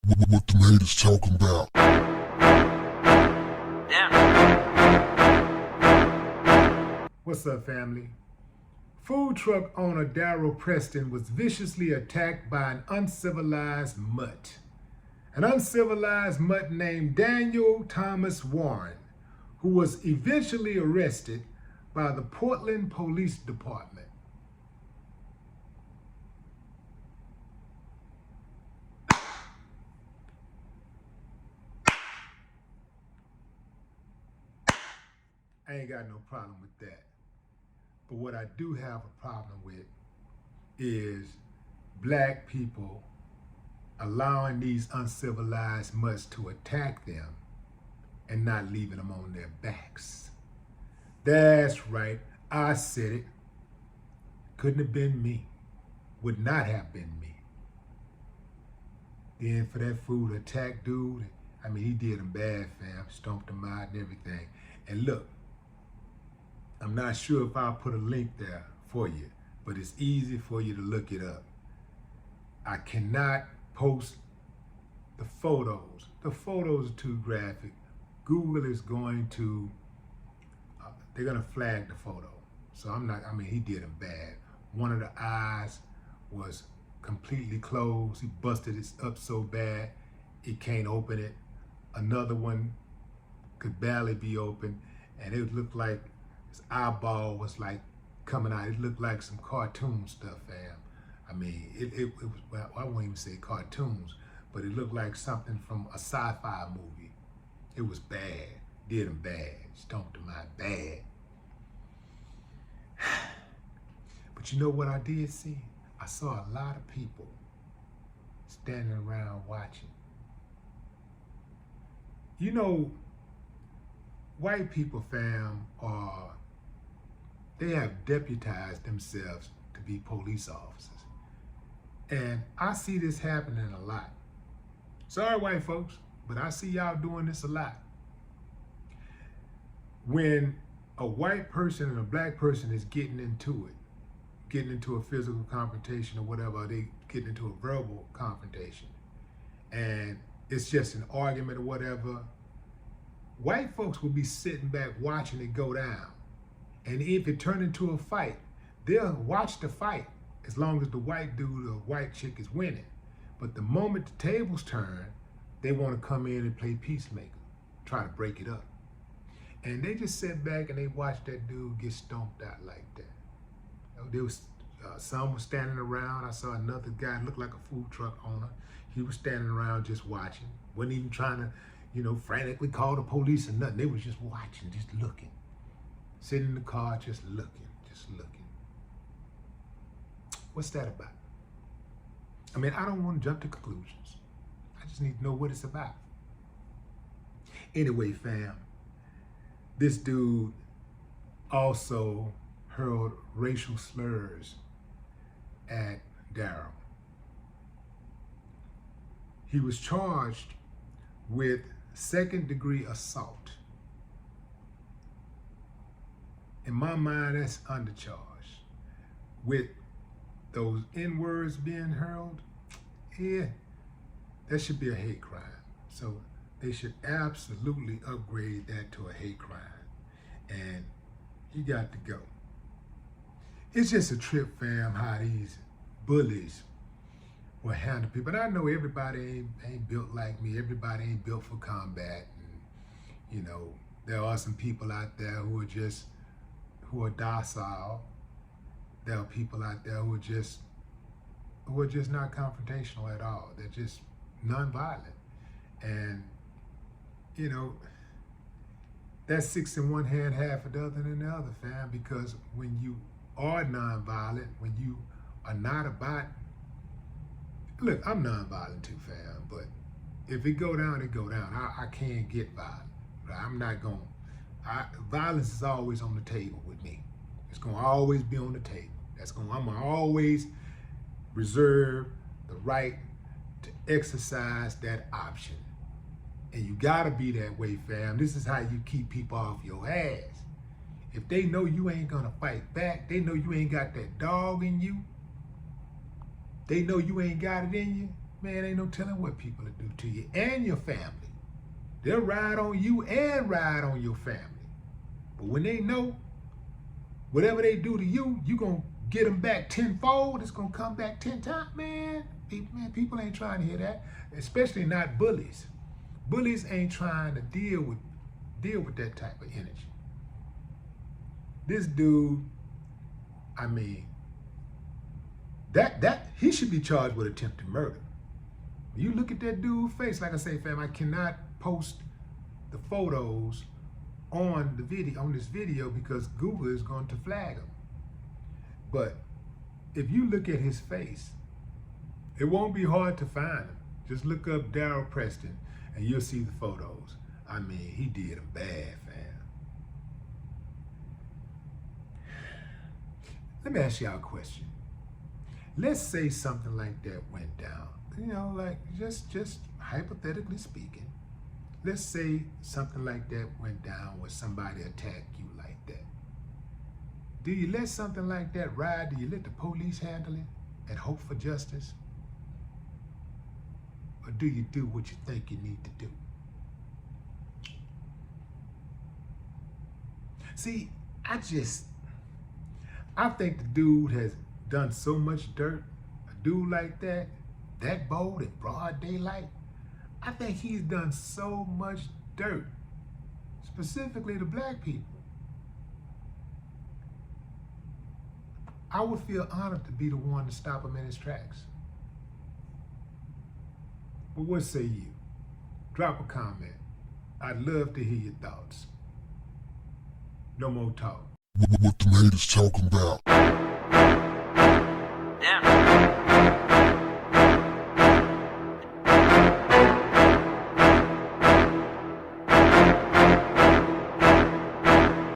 What them haters talking about? What's up, family? Food truck owner Daryl Preston was viciously attacked by an uncivilized mutt. An uncivilized mutt named Daniel Thomas Warren, who was eventually arrested by the Portland Police Department. I ain't got no problem with that. But what I do have a problem with is black people allowing these uncivilized mutts to attack them and not leaving them on their backs. That's right, I said it. Couldn't have been me. Would not have been me. Then for that fool to attack dude, I mean, he did him bad, fam. Stomped him out and everything. And look, I'm not sure if I'll put a link there for you, but it's easy for you to look it up. I cannot post the photos. The photos are too graphic. Google is going to, they're going to flag the photo. So he did him bad. One of the eyes was completely closed. He busted it up so bad, he can't open it. Another one could barely be open, and it looked like his eyeball was like coming out. It looked like some cartoon stuff, fam. I mean, it was, well, I won't even say cartoons, but it looked like something from a sci-fi movie. It was bad. Did him bad. Stomped him out bad. But you know what I did see? I saw a lot of people standing around watching. You know, white people, fam, they have deputized themselves to be police officers. And I see this happening a lot. Sorry, white folks, but I see y'all doing this a lot. When a white person and a black person is getting into a physical confrontation or whatever, they get into a verbal confrontation, and it's just an argument or whatever, white folks will be sitting back watching it go down. And if it turned into a fight, they'll watch the fight as long as the white dude or white chick is winning. But the moment the tables turn, they want to come in and play peacemaker, try to break it up. And they just sit back and they watch that dude get stomped out like that. There was some was standing around. I saw another guy, looked like a food truck owner. He was standing around just watching. Wasn't even trying to, frantically call the police or nothing. They was just watching, just looking. Sitting in the car, just looking. What's that about? I mean, I don't want to jump to conclusions. I just need to know what it's about. Anyway, fam, this dude also hurled racial slurs at Daryl. He was charged with second-degree assault. In my mind, that's undercharged. With those N-words being hurled, yeah, that should be a hate crime. So they should absolutely upgrade that to a hate crime. And he got to go. It's just a trip, fam, how these bullies will handle people. And I know everybody ain't built like me. Everybody ain't built for combat. And, there are some people out there who are docile. There are people out there who are just not confrontational at all. They're just nonviolent. And, that's six in one hand, half a dozen in the other, fam, because when you are nonviolent, when you are not about, look, I'm nonviolent too, fam, but if it go down, it go down. I can't get violent. Right? I'm not going, violence is always on the table with me. It's going to always be on the table. I'm going to always reserve the right to exercise that option. And you gotta be that way, fam. This is how you keep people off your ass. If they know you ain't gonna fight back, they know you ain't got that dog in you, they know you ain't got it in you, man, ain't no telling what people will do to you and your family. They'll ride on you and ride on your family. But when they know whatever they do to you, you going to get them back tenfold. It's going to come back 10 times. Man, people ain't trying to hear that, especially not bullies. Bullies ain't trying to deal with that type of energy. This dude, I mean, that he should be charged with attempted murder. You look at that dude's face, like I say, fam, I cannot post the photos on this video because Google is going to flag him. But if you look at his face, it won't be hard to find him. Just look up Darryl Preston and you'll see the photos. I mean, he did him bad, fam. Let me ask y'all a question. Let's say something like that went down. You know, like just hypothetically speaking, let's say something like that went down where somebody attacked you like that. Do you let something like that ride? Do you let the police handle it and hope for justice? Or do you do what you think you need to do? See, I think the dude has done so much dirt. A dude like that bold in broad daylight, I think he's done so much dirt, specifically to black people. I would feel honored to be the one to stop him in his tracks. But what say you? Drop a comment. I'd love to hear your thoughts. No more talk. What the haters talking about? Damn.